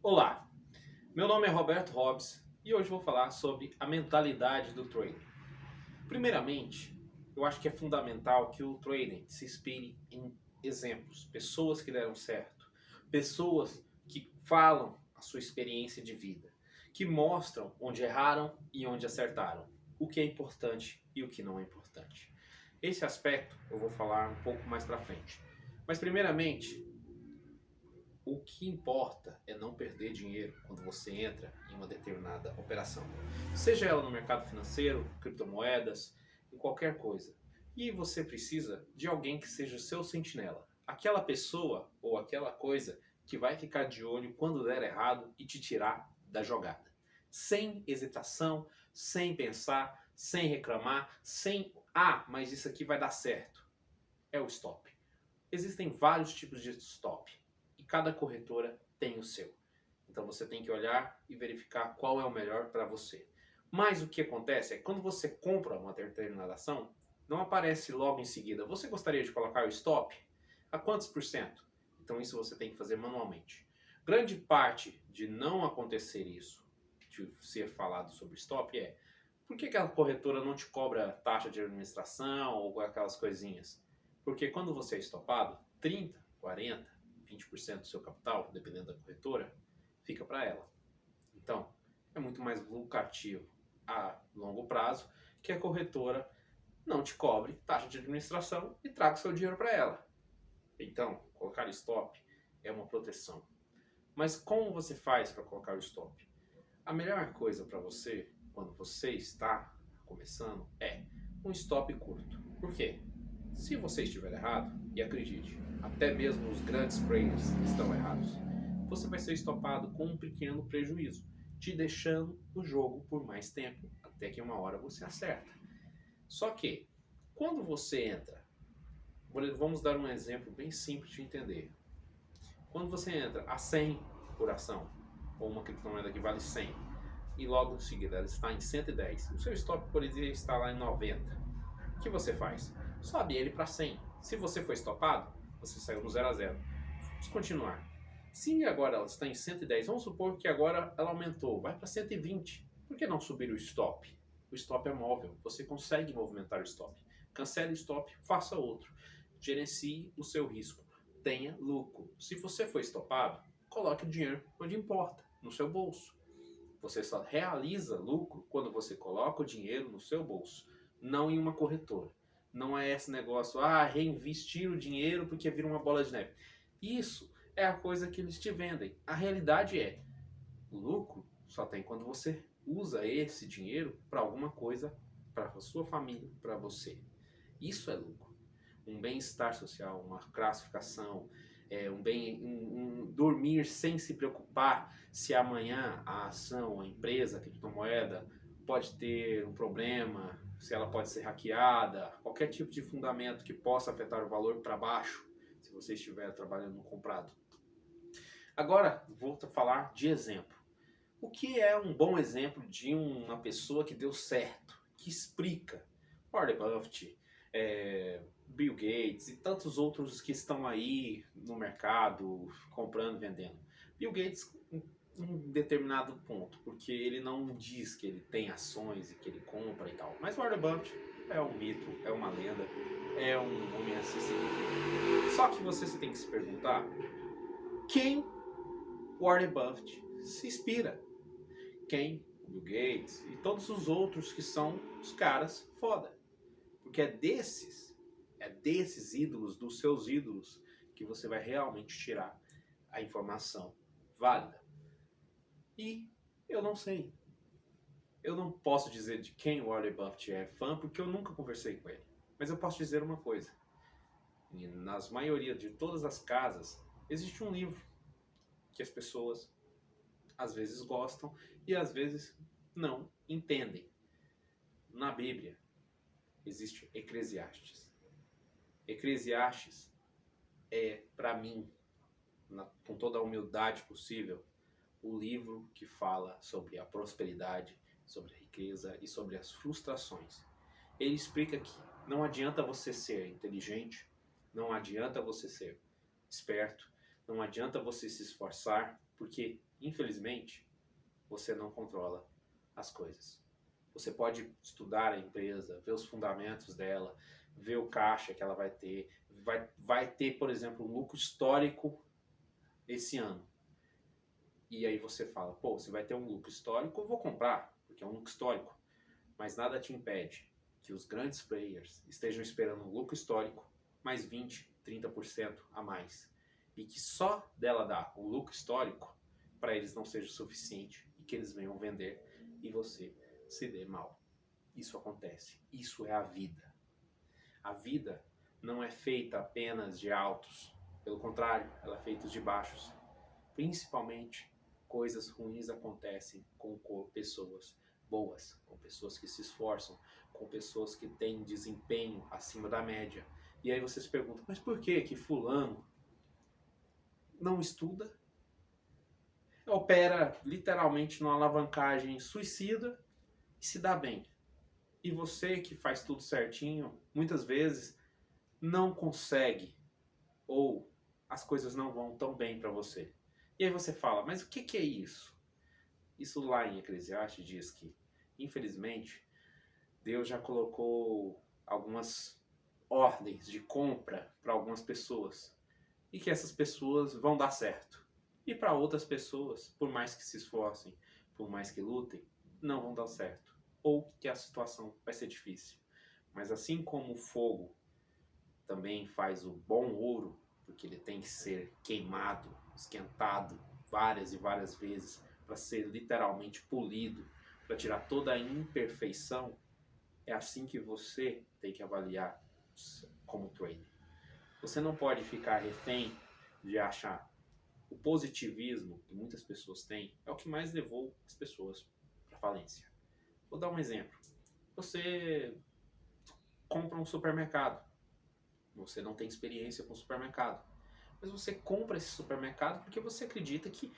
Olá, meu nome é Roberto Hobbs e hoje vou falar sobre a mentalidade do trading. Primeiramente, eu acho que é fundamental que o trading se inspire em exemplos, pessoas que deram certo, pessoas que falam a sua experiência de vida, que mostram onde erraram e onde acertaram, o que é importante e o que não é importante. Esse aspecto eu vou falar um pouco mais para frente. Mas primeiramente, o que importa é não perder dinheiro quando você entra em uma determinada operação. Seja ela no mercado financeiro, criptomoedas, em qualquer coisa. E você precisa de alguém que seja seu sentinela. Aquela pessoa ou aquela coisa que vai ficar de olho quando der errado e te tirar da jogada. Sem hesitação, sem pensar, sem reclamar, sem mas isso aqui vai dar certo. É o stop. Existem vários tipos de stop e cada corretora tem o seu. Então você tem que olhar e verificar qual é o melhor para você. Mas o que acontece é que quando você compra uma determinada ação, não aparece logo em seguida. Você gostaria de colocar o stop? A quantos por cento? Então isso você tem que fazer manualmente. Grande parte de não acontecer isso, de ser falado sobre stop, é por que aquela corretora não te cobra taxa de administração ou aquelas coisinhas? Porque quando você é estopado, 30, 40, 20% do seu capital, dependendo da corretora, fica para ela. Então, é muito mais lucrativo a longo prazo que a corretora não te cobre taxa de administração e traga o seu dinheiro para ela. Então, colocar stop é uma proteção. Mas como você faz para colocar o stop? A melhor coisa para você, quando você está começando, é um stop curto. Por quê? Se você estiver errado, e acredite, até mesmo os grandes traders estão errados, você vai ser estopado com um pequeno prejuízo, te deixando no jogo por mais tempo, até que uma hora você acerta. Só que, quando você entra, vamos dar um exemplo bem simples de entender. Quando você entra a 100 por ação, ou uma criptomoeda que vale 100, e logo em seguida ela está em 110, o seu stop poderia estar lá em 90. O que você faz? Sobe ele para 100. Se você foi estopado, você saiu no 0 a 0. Vamos continuar. Se agora ela está em 110, vamos supor que agora ela aumentou, vai para 120. Por que não subir o stop? O stop é móvel, você consegue movimentar o stop. Cancele o stop, faça outro. Gerencie o seu risco. Tenha lucro. Se você foi estopado, coloque o dinheiro onde importa, no seu bolso. Você só realiza lucro quando você coloca o dinheiro no seu bolso, não em uma corretora. Não é esse negócio, reinvestir o dinheiro porque vira uma bola de neve. Isso é a coisa que eles te vendem. A realidade é, o lucro só tem quando você usa esse dinheiro para alguma coisa, para a sua família, para você. Isso é lucro. Um bem-estar social, uma classificação, dormir sem se preocupar se amanhã a ação, a empresa, a criptomoeda pode ter um problema, se ela pode ser hackeada, qualquer tipo de fundamento que possa afetar o valor para baixo, se você estiver trabalhando no comprado. Agora, vou falar de exemplo. O que é um bom exemplo de uma pessoa que deu certo, que explica? Warren Buffett, Bill Gates e tantos outros que estão aí no mercado comprando e vendendo. Bill Gates em um determinado ponto, porque ele não diz que ele tem ações e que ele compra e tal. Mas Warren Buffett é um mito, é uma lenda, é um homem acessível. Só que você tem que se perguntar quem Warren Buffett se inspira. Quem? O Bill Gates e todos os outros que são os caras foda. Porque é desses ídolos, dos seus ídolos, que você vai realmente tirar a informação válida. E eu não sei. Eu não posso dizer de quem o Warren Buffett é fã, porque eu nunca conversei com ele. Mas eu posso dizer uma coisa. E nas maioria de todas as casas, existe um livro que as pessoas às vezes gostam e às vezes não entendem. Na Bíblia existe Eclesiastes. Eclesiastes é, para mim, com toda a humildade possível, o livro que fala sobre a prosperidade, sobre a riqueza e sobre as frustrações. Ele explica que não adianta você ser inteligente, não adianta você ser esperto, não adianta você se esforçar, porque infelizmente, você não controla as coisas. Você pode estudar a empresa, ver os fundamentos dela, ver o caixa que ela vai ter. Vai ter, por exemplo, um lucro histórico esse ano. E aí você fala, pô, se vai ter um lucro histórico, eu vou comprar, porque é um lucro histórico. Mas nada te impede que os grandes players estejam esperando um lucro histórico mais 20, 30% a mais. E que só dela dar o lucro histórico, para eles não seja o suficiente e que eles venham vender e você se dê mal. Isso acontece. Isso é a vida. A vida não é feita apenas de altos. Pelo contrário, ela é feita de baixos. Principalmente, coisas ruins acontecem com pessoas boas, com pessoas que se esforçam, com pessoas que têm desempenho acima da média. E aí você se pergunta, mas por que fulano não estuda, opera literalmente numa alavancagem suicida e se dá bem? E você que faz tudo certinho, muitas vezes não consegue, ou as coisas não vão tão bem para você. E aí você fala, mas o que é isso? Isso lá em Eclesiastes diz que, infelizmente, Deus já colocou algumas ordens de compra para algumas pessoas e que essas pessoas vão dar certo. E para outras pessoas, por mais que se esforcem, por mais que lutem, não vão dar certo. Ou que a situação vai ser difícil. Mas assim como o fogo também faz o bom ouro, porque ele tem que ser queimado, esquentado várias e várias vezes para ser literalmente polido, para tirar toda a imperfeição, é assim que você tem que avaliar como trader. Você não pode ficar refém de achar. O positivismo que muitas pessoas têm é o que mais levou as pessoas para falência. Vou dar um exemplo. Você compra um supermercado. Você não tem experiência com supermercado. Mas você compra esse supermercado porque você acredita que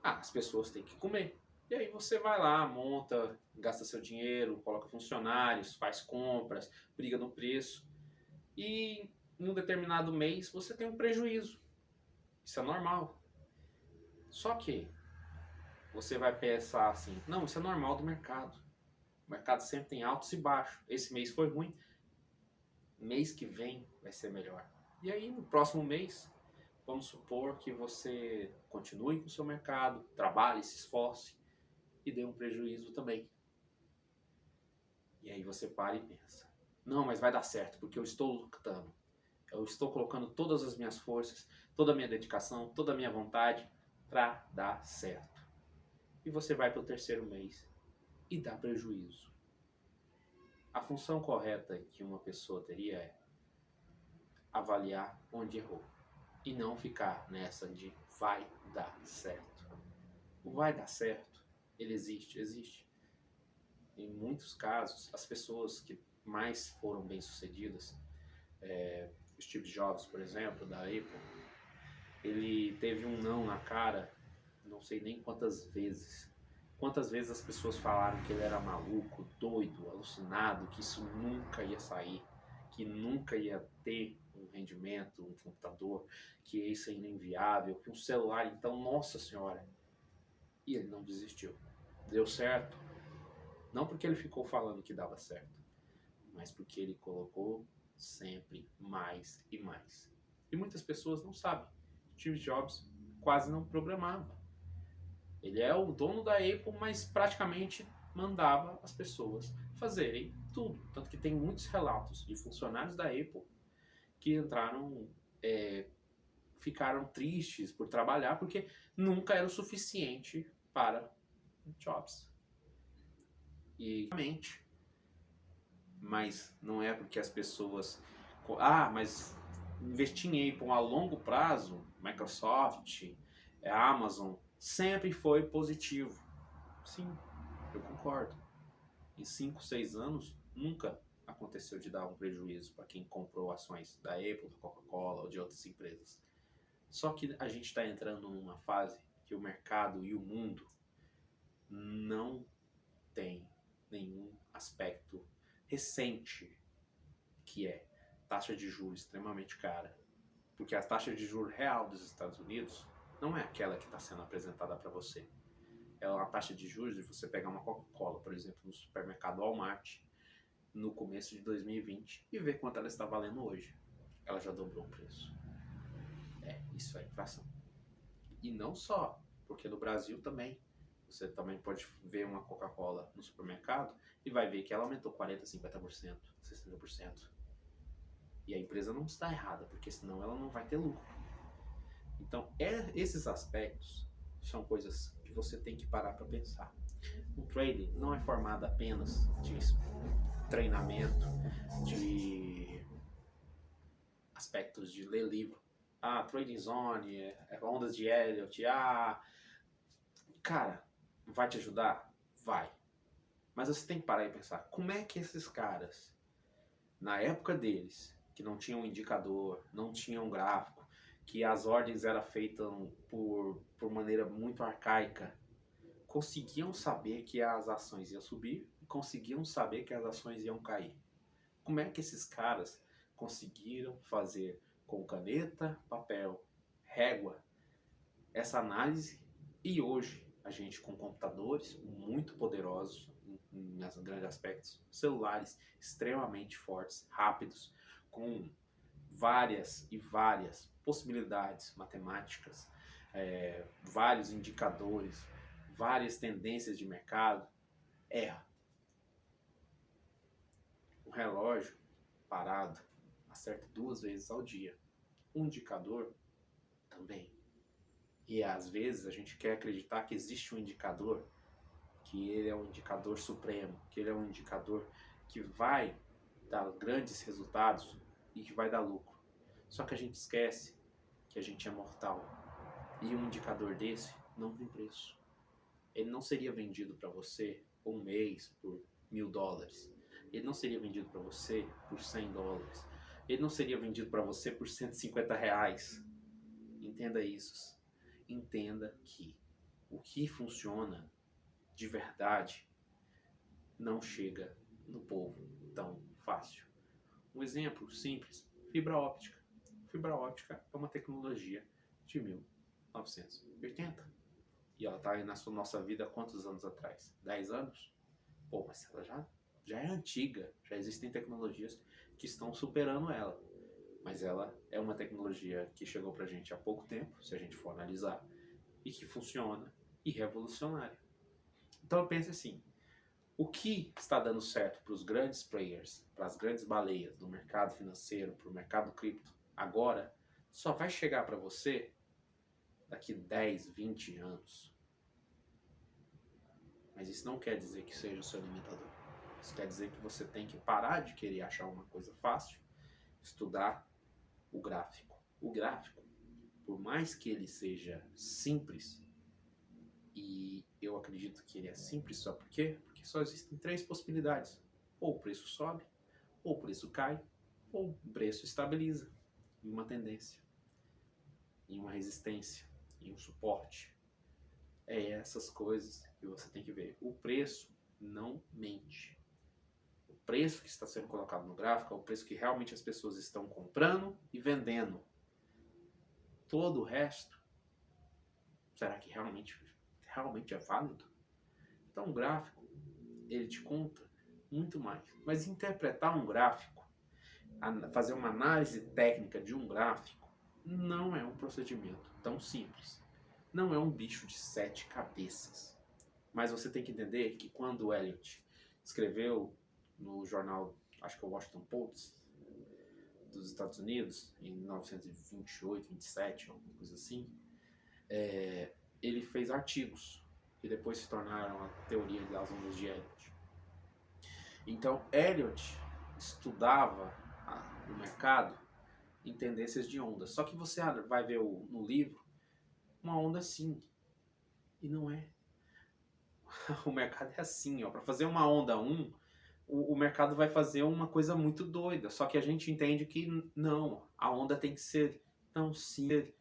as pessoas têm que comer. E aí você vai lá, monta, gasta seu dinheiro, coloca funcionários, faz compras, briga no preço. E em um determinado mês você tem um prejuízo. Isso é normal. Só que você vai pensar assim, não, isso é normal do mercado. O mercado sempre tem altos e baixos. Esse mês foi ruim. Mês que vem vai ser melhor. E aí no próximo mês, vamos supor que você continue com o seu mercado, trabalhe, se esforce e dê um prejuízo também. E aí você para e pensa, não, mas vai dar certo, porque eu estou lutando. Eu estou colocando todas as minhas forças, toda a minha dedicação, toda a minha vontade para dar certo. E você vai para o terceiro mês e dá prejuízo. A função correta que uma pessoa teria é avaliar onde errou e não ficar nessa de vai dar certo. O vai dar certo, ele existe. Em muitos casos, as pessoas que mais foram bem-sucedidas, Steve Jobs, por exemplo, da Apple, ele teve um não na cara, não sei nem quantas vezes. Quantas vezes as pessoas falaram que ele era maluco, doido, alucinado, que isso nunca ia sair, que nunca ia ter um rendimento, um computador, que isso ainda é inviável, que um celular, então, nossa senhora. E ele não desistiu. Deu certo. Não porque ele ficou falando que dava certo, mas porque ele colocou sempre mais e mais. E muitas pessoas não sabem. Steve Jobs quase não programava. Ele é o dono da Apple, mas praticamente mandava as pessoas fazerem tudo. Tanto que tem muitos relatos de funcionários da Apple que entraram, ficaram tristes por trabalhar porque nunca era o suficiente para Jobs. E realmente, mas não é porque as pessoas, mas investir em Apple a longo prazo, Microsoft, Amazon, sempre foi positivo. Sim, eu concordo. Em 5, 6 anos, nunca aconteceu de dar um prejuízo para quem comprou ações da Apple, da Coca-Cola ou de outras empresas. Só que a gente está entrando numa fase que o mercado e o mundo não tem nenhum aspecto recente, que é taxa de juros extremamente cara. Porque a taxa de juros real dos Estados Unidos não é aquela que está sendo apresentada para você. É a taxa de juros de você pegar uma Coca-Cola, por exemplo, no supermercado Walmart, no começo de 2020, e ver quanto ela está valendo hoje. Ela já dobrou o preço. Isso é inflação. E não só, porque no Brasil também. Você também pode ver uma Coca-Cola no supermercado e vai ver que ela aumentou 40%, 50%, 60%. E a empresa não está errada, porque senão ela não vai ter lucro. Então, esses aspectos são coisas que você tem que parar para pensar. O trading não é formado apenas de treinamento, de aspectos de ler livro. Trading Zone, ondas de Elliott. Cara, vai te ajudar? Vai. Mas você tem que parar e pensar, como é que esses caras, na época deles, que não tinham indicador, não tinham gráfico, que as ordens eram feitas por maneira muito arcaica, conseguiam saber que as ações iam subir e conseguiam saber que as ações iam cair? Como é que esses caras conseguiram fazer com caneta, papel, régua, essa análise? E hoje, a gente com computadores muito poderosos, em grandes aspectos, celulares extremamente fortes, rápidos, com várias e várias possibilidades matemáticas, vários indicadores, várias tendências de mercado, erra. O relógio parado acerta 2 vezes ao dia. O indicador também. E às vezes a gente quer acreditar que existe um indicador, que ele é um indicador supremo, que ele é um indicador que vai dar grandes resultados e que vai dar lucro. Só que a gente esquece que a gente é mortal. E um indicador desse não tem preço. Ele não seria vendido para você um mês por $1.000. Ele não seria vendido para você por $100. Ele não seria vendido para você por R$150. Entenda isso. Entenda que o que funciona de verdade não chega no povo tão fácil. Um exemplo simples, fibra óptica. Fibra óptica é uma tecnologia de 1980. E ela está aí na nossa vida há quantos anos atrás? 10 anos? Pô, mas ela já é antiga, já existem tecnologias que estão superando ela. Mas ela é uma tecnologia que chegou pra gente há pouco tempo, se a gente for analisar, e que funciona e revolucionária. Então eu penso assim, o que está dando certo para os grandes players, para as grandes baleias do mercado financeiro, para o mercado cripto, agora, só vai chegar para você daqui 10, 20 anos. Mas isso não quer dizer que seja o seu limitador. Isso quer dizer que você tem que parar de querer achar uma coisa fácil, estudar o gráfico. O gráfico, por mais que ele seja simples, e eu acredito que ele é simples só por quê? Porque só existem 3 possibilidades. Ou o preço sobe, ou o preço cai, ou o preço estabiliza em uma tendência, em uma resistência, em um suporte. É essas coisas que você tem que ver. O preço não mente. O preço que está sendo colocado no gráfico é o preço que realmente as pessoas estão comprando e vendendo. Todo o resto, será que realmente é válido? Então o gráfico, ele te conta muito mais. Mas interpretar um gráfico, fazer uma análise técnica de um gráfico, não é um procedimento tão simples. Não é um bicho de 7 cabeças. Mas você tem que entender que quando o Elliott escreveu no jornal, acho que é o Washington Post, dos Estados Unidos, em 1928, 27, alguma coisa assim, ele fez artigos que depois se tornaram a teoria das ondas de Elliott. Então, Elliott estudava o mercado em tendências de ondas. Só que você vai ver no livro uma onda assim. E não é. O mercado é assim, ó. Para fazer uma onda 1, o mercado vai fazer uma coisa muito doida. Só que a gente entende que não. A onda tem que ser tão simples.